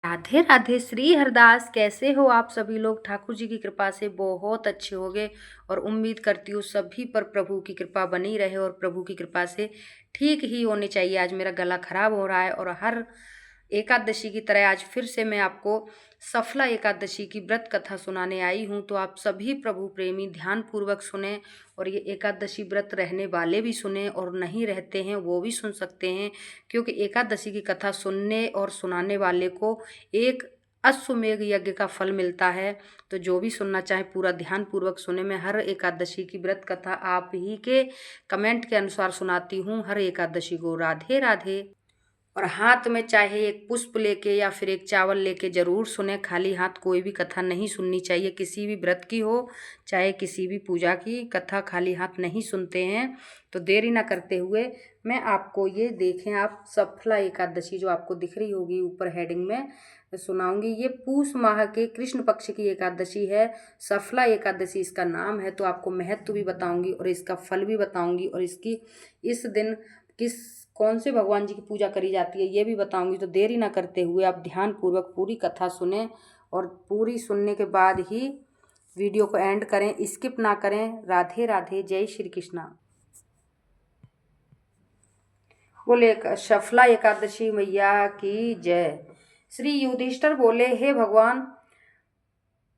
राधे राधे। श्री हरदास, कैसे हो आप सभी लोग? ठाकुर जी की कृपा से बहुत अच्छे होंगे और उम्मीद करती हूँ सभी पर प्रभु की कृपा बनी रहे और प्रभु की कृपा से ठीक ही होनी चाहिए। आज मेरा गला खराब हो रहा है और हर एकादशी की तरह आज फिर से मैं आपको सफला एकादशी की व्रत कथा सुनाने आई हूँ। तो आप सभी प्रभु प्रेमी ध्यान पूर्वक सुने और ये एकादशी व्रत रहने वाले भी सुने और नहीं रहते हैं वो भी सुन सकते हैं, क्योंकि एकादशी की कथा सुनने और सुनाने वाले को एक अश्वमेध यज्ञ का फल मिलता है। तो जो भी सुनना चाहे पूरा ध्यान पूर्वक सुने। मैं हर एकादशी की व्रत कथा आप ही के कमेंट के अनुसार सुनाती हूँ हर एकादशी को। राधे राधे। और हाथ में चाहे एक पुष्प लेके या फिर एक चावल लेके जरूर सुने। खाली हाथ कोई भी कथा नहीं सुननी चाहिए, किसी भी व्रत की हो चाहे किसी भी पूजा की कथा खाली हाथ नहीं सुनते हैं। तो देरी ना करते हुए मैं आपको ये देखें, आप सफला एकादशी जो आपको दिख रही होगी ऊपर हेडिंग में सुनाऊंगी। ये पूष माह के कृष्ण पक्ष की एकादशी है, सफला एकादशी इसका नाम है। तो आपको महत्व भी बताऊंगी और इसका फल भी बताऊंगी और इसकी इस दिन कौन से भगवान जी की पूजा करी जाती है ये भी बताऊंगी। तो देरी ना करते हुए आप ध्यान पूर्वक पूरी कथा सुने और पूरी सुनने के बाद ही वीडियो को एंड करें, स्किप ना करें। राधे राधे, जय श्री कृष्णा। बोले सफला एकादशी मैया की जय। श्री युधिष्ठिर बोले, हे भगवान,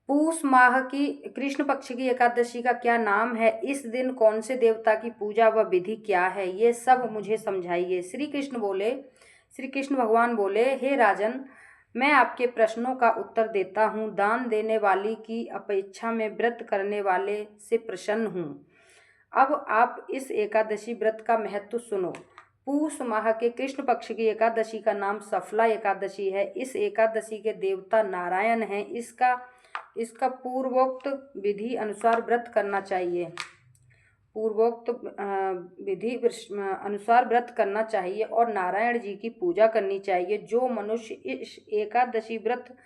पूष माह की कृष्ण पक्ष की एकादशी का क्या नाम है? इस दिन कौन से देवता की पूजा व विधि क्या है? ये सब मुझे समझाइए। श्री कृष्ण भगवान बोले, हे राजन, मैं आपके प्रश्नों का उत्तर देता हूँ। दान देने वाली की अपेक्षा में व्रत करने वाले से प्रसन्न हूँ। अब आप इस एकादशी व्रत का महत्व सुनो। पूष माह के कृष्ण पक्ष की एकादशी का नाम सफला एकादशी है। इस एकादशी के देवता नारायण हैं। इसका पूर्वोक्त विधि अनुसार व्रत करना चाहिए। पूर्वोक्त विधि अनुसार व्रत करना चाहिए और नारायण जी की पूजा करनी चाहिए। जो मनुष्य इस एकादशी व्रत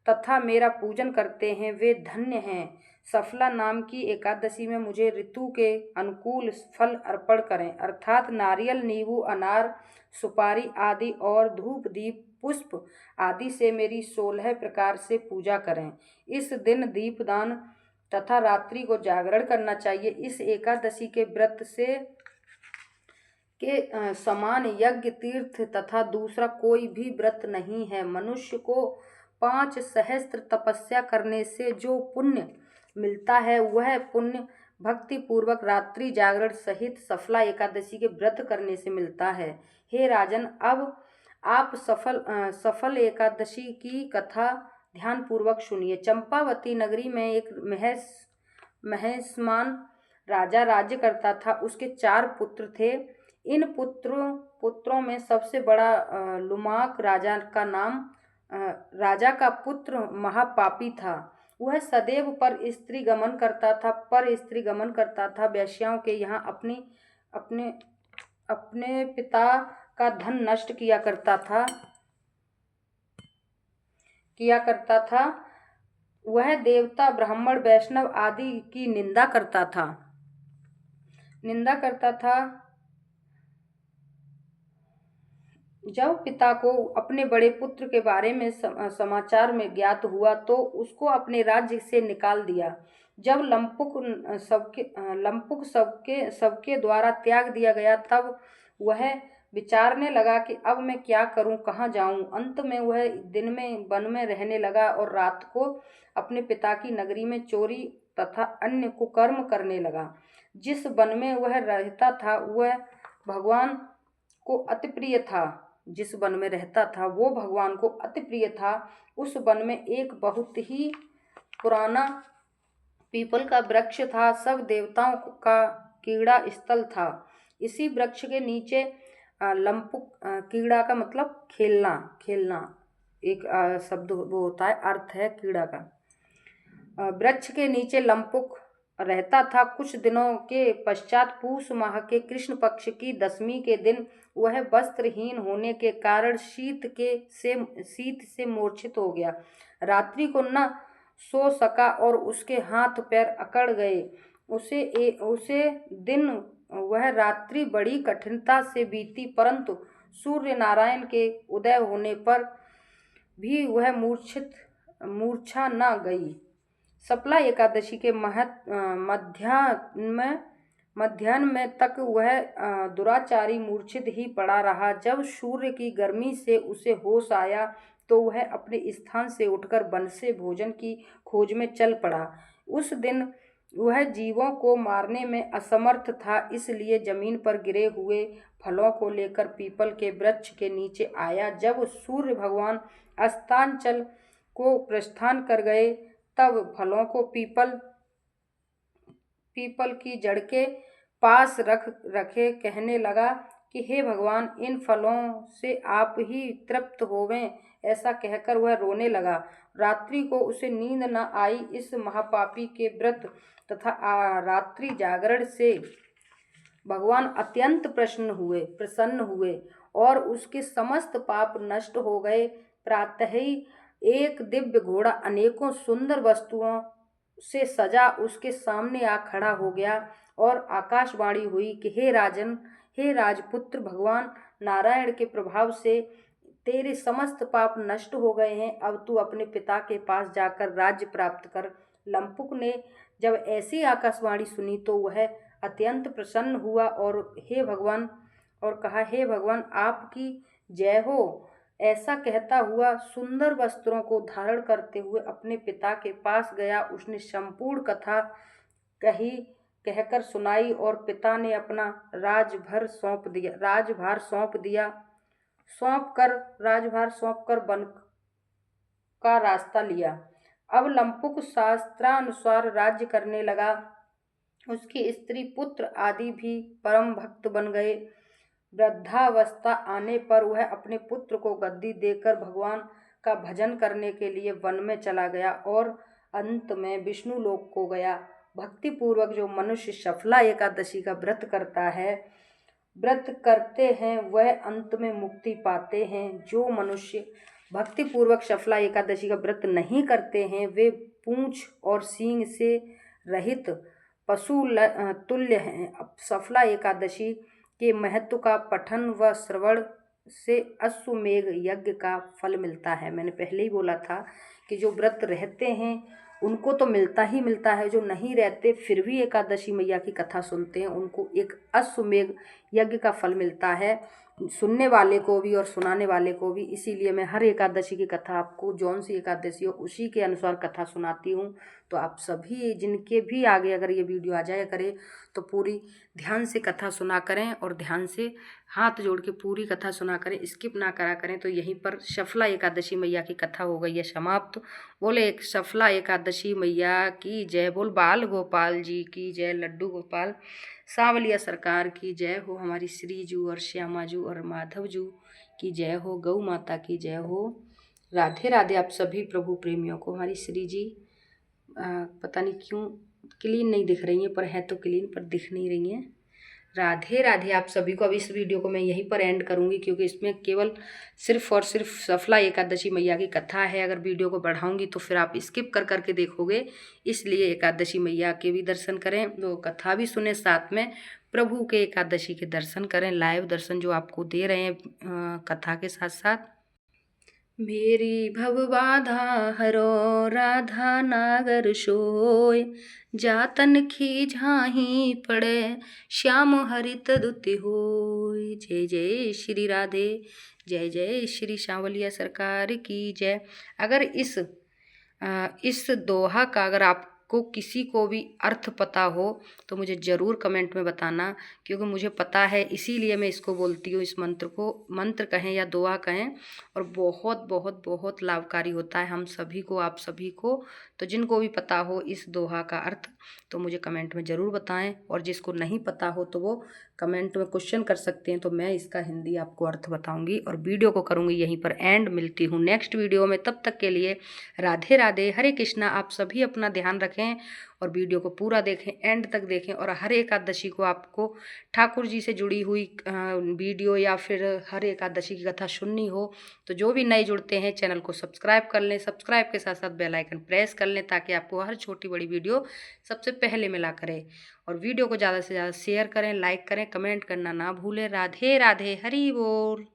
तथा मेरा पूजन करते हैं वे धन्य हैं। सफला नाम की एकादशी में मुझे ऋतु के अनुकूल फल अर्पण करें, अर्थात नारियल, नींबू, अनार, सुपारी आदि और धूप दीप पुष्प आदि से मेरी 16 प्रकार से पूजा करें। इस दिन दीपदान तथा रात्रि को जागरण करना चाहिए। इस एकादशी के व्रत से समान यज्ञ, तीर्थ तथा दूसरा कोई भी व्रत नहीं है। मनुष्य को 5 सहस्त्र तपस्या करने से जो पुण्य मिलता है वह पुण्य भक्ति पूर्वक रात्रि जागरण सहित सफला एकादशी के व्रत करने से मिलता है। हे राजन, अब आप सफल एकादशी की कथा ध्यान पूर्वक सुनिए। चंपावती नगरी में एक महेशमान राजा राज्य करता था। उसके 4 पुत्र थे। इन पुत्रों में सबसे बड़ा लुमाक राजा का पुत्र महापापी था। वह सदैव पर स्त्री गमन करता था। वेश्याओं के यहाँ अपने पिता का धन नष्ट किया करता था। वह देवता, ब्राह्मण, वैष्णव आदि की निंदा करता था। जब पिता को अपने बड़े पुत्र के बारे में समाचार में ज्ञात हुआ तो उसको अपने राज्य से निकाल दिया। जब लंपुक सबके द्वारा त्याग दिया गया तब वह विचारने लगा कि अब मैं क्या करूं, कहाँ जाऊं। अंत में वह दिन में वन में रहने लगा और रात को अपने पिता की नगरी में चोरी तथा अन्य कुकर्म करने लगा। जिस वन में वह रहता था वह भगवान को अति प्रिय था। जिस वन में रहता था वो भगवान को अति प्रिय था। उस वन में एक बहुत ही पुराना पीपल का वृक्ष था। सब देवताओं का क्रीड़ा स्थल था। इसी वृक्ष के नीचे लंपुक, क्रीड़ा का मतलब खेलना एक शब्द वो होता है, अर्थ है क्रीड़ा का। वृक्ष के नीचे लंपुक रहता था। कुछ दिनों के पश्चात पूष माह के कृष्ण पक्ष की दशमी के दिन वह वस्त्रहीन होने के कारण शीत से मूर्छित हो गया। रात्रि को न सो सका और उसके हाथ पैर अकड़ गए। उसे दिन वह रात्रि बड़ी कठिनता से बीती, परंतु सूर्य नारायण के उदय होने पर भी वह मूर्छा न गई। सफला एकादशी के मध्याह्न में तक वह दुराचारी मूर्छित ही पड़ा रहा। जब सूर्य की गर्मी से उसे होश आया तो वह अपने स्थान से उठकर वन से भोजन की खोज में चल पड़ा। उस दिन वह जीवों को मारने में असमर्थ था, इसलिए जमीन पर गिरे हुए फलों को लेकर पीपल के वृक्ष के नीचे आया। जब सूर्य भगवान अस्तांचल को प्रस्थान कर गए तब फलों को पीपल की जड़ के पास रखे कहने लगा कि हे भगवान, इन फलों से आप ही तृप्त होवें। ऐसा कहकर वह रोने लगा। रात्रि को उसे नींद न आई। इस महापापी के व्रत तथा रात्रि जागरण से भगवान अत्यंत प्रसन्न हुए और उसके समस्त पाप नष्ट हो गए। प्रातः ही एक दिव्य घोड़ा अनेकों सुंदर वस्तुओं से सजा उसके सामने आ खड़ा हो गया और आकाशवाणी हुई कि हे राजन, हे राजपुत्र, भगवान नारायण के प्रभाव से तेरे समस्त पाप नष्ट हो गए हैं। अब तू अपने पिता के पास जाकर राज्य प्राप्त कर। लंपुक ने जब ऐसी आकाशवाणी सुनी तो वह अत्यंत प्रसन्न हुआ और कहा, हे भगवान, आपकी जय हो। ऐसा कहता हुआ सुंदर वस्त्रों को धारण करते हुए अपने पिता के पास गया। उसने संपूर्ण कथा कहकर सुनाई और पिता ने अपना राजभार सौंप कर वन का रास्ता लिया। अब लंपुक शास्त्रानुसार राज्य करने लगा। उसकी स्त्री, पुत्र आदि भी परम भक्त बन गए। वृद्धावस्था आने पर वह अपने पुत्र को गद्दी देकर भगवान का भजन करने के लिए वन में चला गया और अंत में विष्णु लोक को गया। भक्ति पूर्वक जो मनुष्य सफला एकादशी का व्रत करते हैं वह अंत में मुक्ति पाते हैं। जो मनुष्य भक्ति पूर्वक सफला एकादशी का व्रत नहीं करते हैं वे पूंछ और सींग से रहित पशु तुल्य हैं। सफला एकादशी के महत्व का पठन व श्रवण से अश्वमेघ यज्ञ का फल मिलता है। मैंने पहले ही बोला था कि जो व्रत रहते हैं उनको तो मिलता ही मिलता है, जो नहीं रहते फिर भी एकादशी मैया की कथा सुनते हैं उनको एक अश्वमेघ यज्ञ का फल मिलता है, सुनने वाले को भी और सुनाने वाले को भी। इसीलिए मैं हर एकादशी की कथा आपको जौन सी एकादशी हो उसी के अनुसार कथा सुनाती हूँ। तो आप सभी जिनके भी आगे अगर ये वीडियो आ जाया करे तो पूरी ध्यान से कथा सुना करें और ध्यान से हाथ जोड़ के पूरी कथा सुना करें, स्किप ना करा करें। तो यहीं पर सफला एकादशी मैया की कथा हो गई है समाप्त। बोले एक सफला एकादशी मैया की जय। बोल बाल गोपाल जी की जय। लड्डू गोपाल सांवलिया सरकार की जय हो। हमारी श्री जू और श्यामा जू और माधव जू की जय हो। गौ माता की जय हो। राधे राधे आप सभी प्रभु प्रेमियों को। हमारी श्री जी पता नहीं क्यों क्लीन नहीं दिख रही हैं, पर है तो क्लीन पर दिख नहीं रही हैं। राधे राधे आप सभी को। अब इस वीडियो को मैं यहीं पर एंड करूंगी क्योंकि इसमें केवल सिर्फ और सिर्फ सफला एकादशी मैया की कथा है। अगर वीडियो को बढ़ाऊंगी तो फिर आप स्किप कर करके देखोगे, इसलिए एकादशी मैया के भी दर्शन करें, वो कथा भी सुने, साथ में प्रभु के एकादशी के दर्शन करें, लाइव दर्शन जो आपको दे रहे हैं कथा के साथ साथ। मेरी भवबाधा हरो राधा नागर सोय, जातन खीझाही पड़े श्याम हरित दुति होय। जय जय श्री राधे, जय जय श्री सांवलिया सरकार की जय। अगर इस दोहा का अगर आपको किसी को भी अर्थ पता हो तो मुझे ज़रूर कमेंट में बताना, क्योंकि मुझे पता है, इसीलिए मैं इसको बोलती हूँ। इस मंत्र को मंत्र कहें या दोहा कहें, और बहुत बहुत बहुत लाभकारी होता है हम सभी को, आप सभी को। तो जिनको भी पता हो इस दोहा का अर्थ तो मुझे कमेंट में ज़रूर बताएं, और जिसको नहीं पता हो तो वो कमेंट में क्वेश्चन कर सकते हैं, तो मैं इसका हिंदी आपको अर्थ बताऊंगी और वीडियो को करूंगी यहीं पर एंड। मिलती हूँ नेक्स्ट वीडियो में, तब तक के लिए राधे राधे, हरे कृष्णा। आप सभी अपना ध्यान रखें और वीडियो को पूरा देखें, एंड तक देखें। और हर एकादशी को आपको ठाकुर जी से जुड़ी हुई वीडियो या फिर हर एकादशी की कथा सुननी हो तो जो भी नए जुड़ते हैं चैनल को सब्सक्राइब कर लें, सब्सक्राइब के साथ साथ बेल आइकन प्रेस कर लें ताकि आपको हर छोटी बड़ी वीडियो सबसे पहले मिला करे। और वीडियो को ज़्यादा से ज़्यादा शेयर करें, लाइक करें, कमेंट करना ना भूलें। राधे राधे, हरि बोल।